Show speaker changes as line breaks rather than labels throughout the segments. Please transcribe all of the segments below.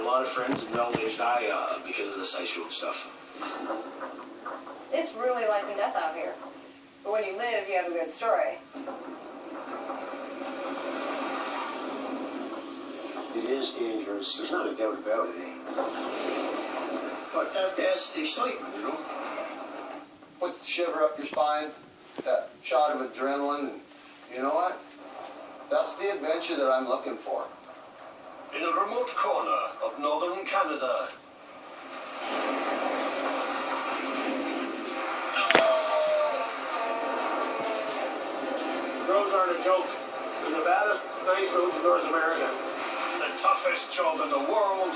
lot of friends and relatives die because of this ice road stuff.
It's really life and death out here. But when you live, you have a good story.
It is dangerous. There's not a doubt about it, eh? But that's the excitement, you know?
Puts the shiver up your spine, that shot of adrenaline, and you know what? That's the adventure that I'm looking for.
In a remote corner of northern Canada.
The roads aren't a joke. They're the baddest ice roads in North America.
The toughest job in the world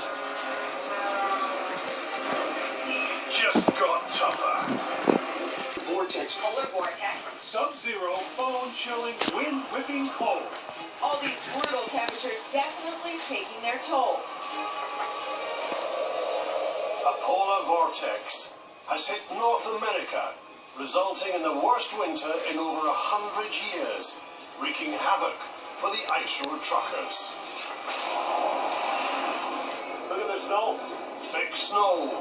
just got tougher.
Vortex.
Polar vortex.
Sub-zero, bone-chilling, wind-whipping cold.
All these brutal temperatures definitely taking their toll.
A polar vortex has hit North America, resulting in the worst winter in over 100 years, wreaking havoc for the ice road truckers.
Look at the snow.
Thick snow.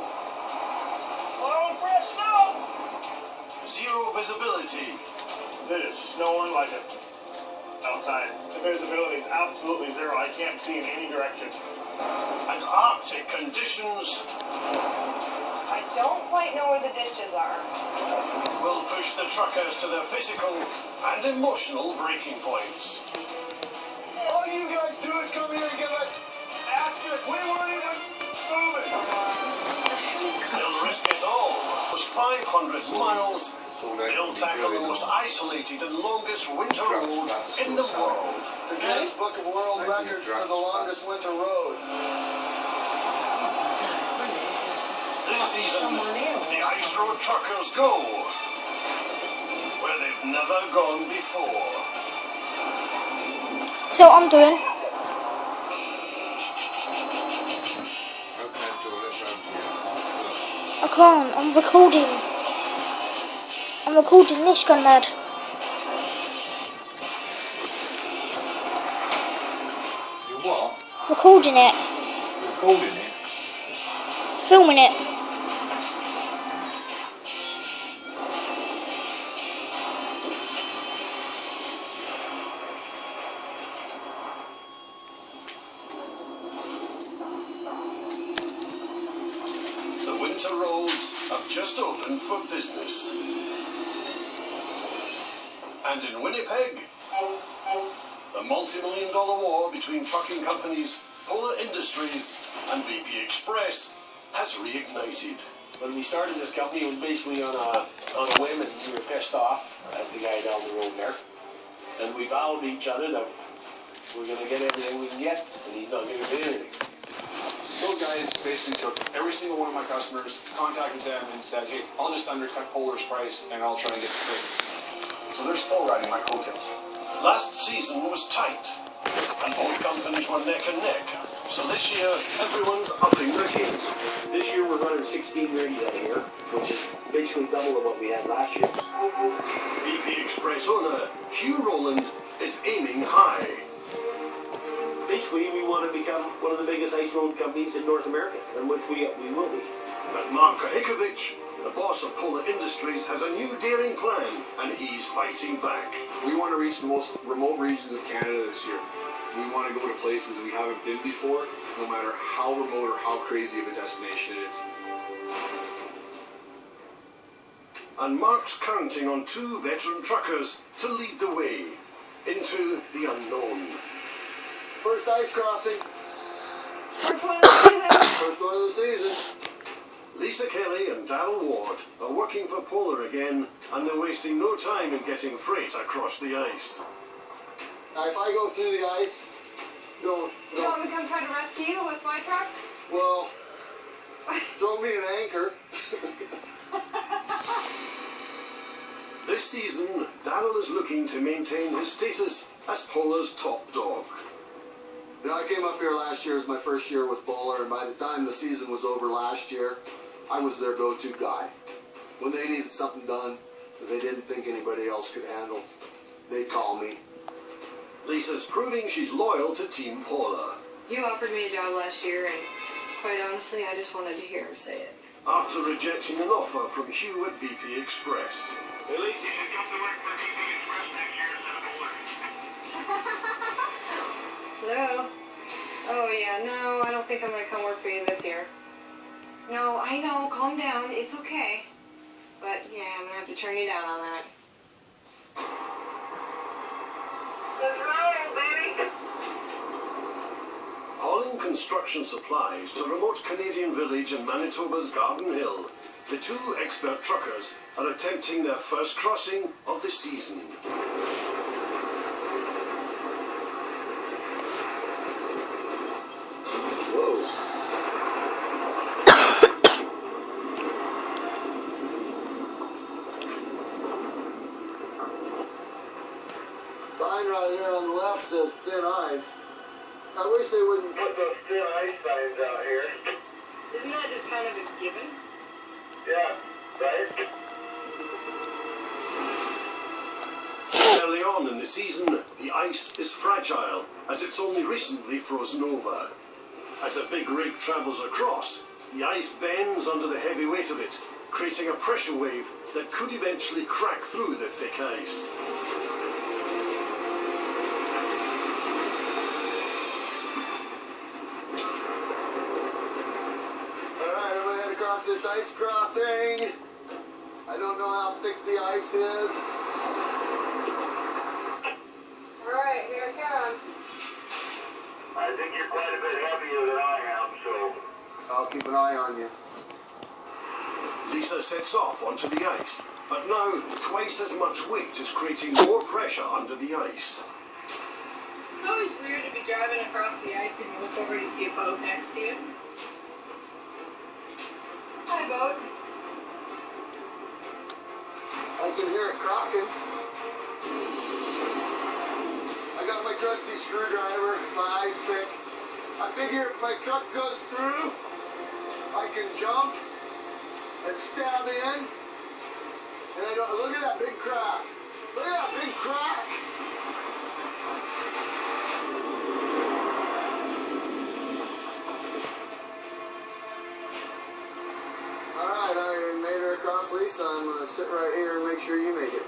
Oh, fresh snow!
Zero visibility.
It is snowing like it outside. The visibility is absolutely zero. I can't see in any direction.
And Arctic conditions
I don't quite know where the ditches are.
will push the truckers to their physical and emotional breaking points.
All you guys do is come here and give us asking. We weren't even moving.
They'll risk it all. Those 500 miles, they'll tackle the most isolated and longest winter road in the world.
The Guinness Book of World Records for the longest winter road.
This season, the ice road truckers go where they've never gone before.
So what I'm doing. I can't, I'm recording. I'm recording this, Grandad.
You what?
Recording it.
Recording it?
Filming it.
The winter roads have just opened for business. And in Winnipeg, the multi-million-dollar war between trucking companies, Polar Industries, and VP Express has reignited.
When we started this company, it was basically on a whim, and we were pissed off at the guy down the road there. And we vowed to each other that we're going to get everything we can get, and he's not going to get anything.
Those guys basically took every single one of my customers, contacted them, and said, hey, I'll just undercut Polar's price, and I'll try and get the trade. So they're still riding my coattails.
Last season was tight, and both companies were neck and neck. So this year, everyone's upping their game.
This year we're running 16 rigs out here, which is basically double of what we had last year.
VP Express owner Hugh Rowland is aiming high.
Basically, we want to become one of the biggest ice road companies in North America, and which we will be.
But Mark Kahikovic, the boss of Polar Industries, has a new daring plan, and he's fighting back.
We want to reach the most remote regions of Canada this year. We want to go to places we haven't been before, no matter how remote or how crazy of a destination it is.
And Mark's counting on two veteran truckers to lead the way into the unknown.
First ice crossing.
First one of the season.
First one of the season.
Lisa Kelly and Darryl Ward are working for Polar again, and they're wasting no time in getting freight across the ice.
Now, if I go through the ice, don't.
You want me to come try to rescue you with my truck?
Well, throw me an anchor.
This season, Darryl is looking to maintain his status as Polar's top dog.
You know, I came up here last year as my first year with Polar, and by the time the season was over last year, I was their go-to guy. When they needed something done that they didn't think anybody else could handle, they'd call me.
Lisa's proving she's loyal to Team Polar.
You offered me a job last year, and Quite honestly, I just wanted to hear him say it.
After rejecting an offer from Hugh at VP Express.
At least
You should come to work for VP Express next year instead of
Hello? Oh yeah, no, I don't think I'm gonna come work for you this year. No, I know, calm down, it's okay. But yeah, I'm gonna have to turn you down on that.
Hauling construction supplies to remote Canadian village in Manitoba's Garden Hill, the two expert truckers are attempting their first crossing of the season.
Whoa. Sign right here on the left says thin ice. I wish they wouldn't put those thin ice signs out here.
Isn't that just kind of a given?
Yeah, right?
Early on in the season, the ice is fragile as it's only recently frozen over. As a big rig travels across, the ice bends under the heavy weight of it, creating a pressure wave that could eventually crack through the thick ice.
Alright, I'm gonna head across this ice crossing. I don't know how thick the ice is.
Alright, here I come.
I think you're quite a bit heavier than I am, so I'll keep an eye on you.
Lisa sets off onto the ice, but now twice as much weight is creating more pressure under the ice.
It's always weird to be driving across the ice and you look over and you see a boat next to you. Hi, boat.
I can hear it cracking. I got my trusty screwdriver, my ice pick. I figure if my truck goes through, I can jump and stab in. And I don't, look at that big crack. Look at that big crack. Alright, I made her across Lisa. I'm going to sit right here and make sure you make it.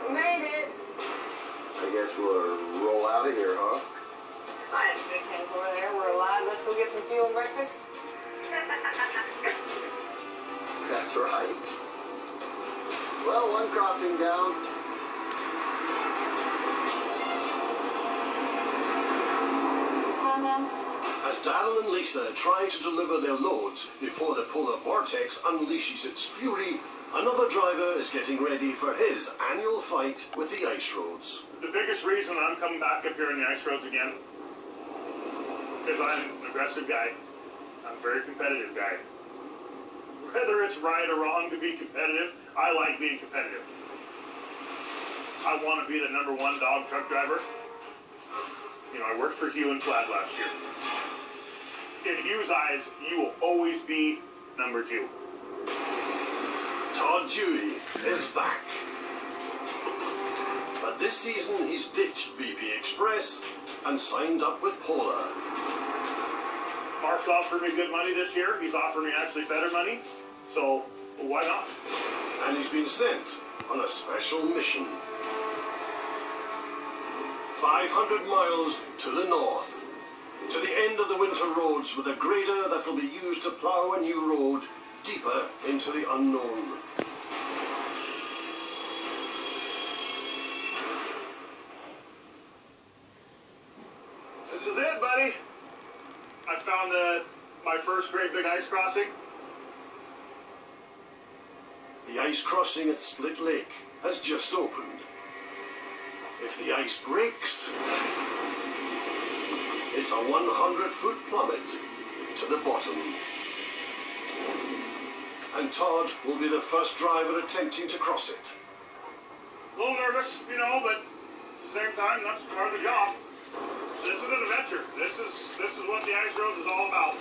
We made it.
I guess we'll roll out of here, huh?
I didn't big tank over there. We're alive. Let's go get some fuel and breakfast.
That's right. Well, one crossing down.
Come on, then.
As Darrell and Lisa try to deliver their loads before the polar vortex unleashes its fury, another driver is getting ready for his annual fight with the ice roads.
The biggest reason I'm coming back up here on the ice roads again is I'm an aggressive guy. I'm a very competitive guy. Whether it's right or wrong to be competitive, I like being competitive. I want to be the #1 dog truck driver. You know, I worked for Hugh and Flat last year. In Hugh's eyes, you will always be #2.
Todd Dewey is back. But this season he's ditched VP Express and signed up with Polar.
Mark's offered me good money this year. He's offered me actually better money. So, why not?
And he's been sent on a special mission. 500 miles to the north, to the end of the winter roads with a grader that will be used to plough a new road deeper into the unknown.
This is it, buddy. I found my first great big ice crossing.
The ice crossing at Split Lake has just opened. If the ice breaks, it's a 100-foot plummet to the bottom. And Todd will be the first driver attempting to cross it.
A little nervous, you know, but at the same time, that's part of the job. This is an adventure. This is what the ice road is all about.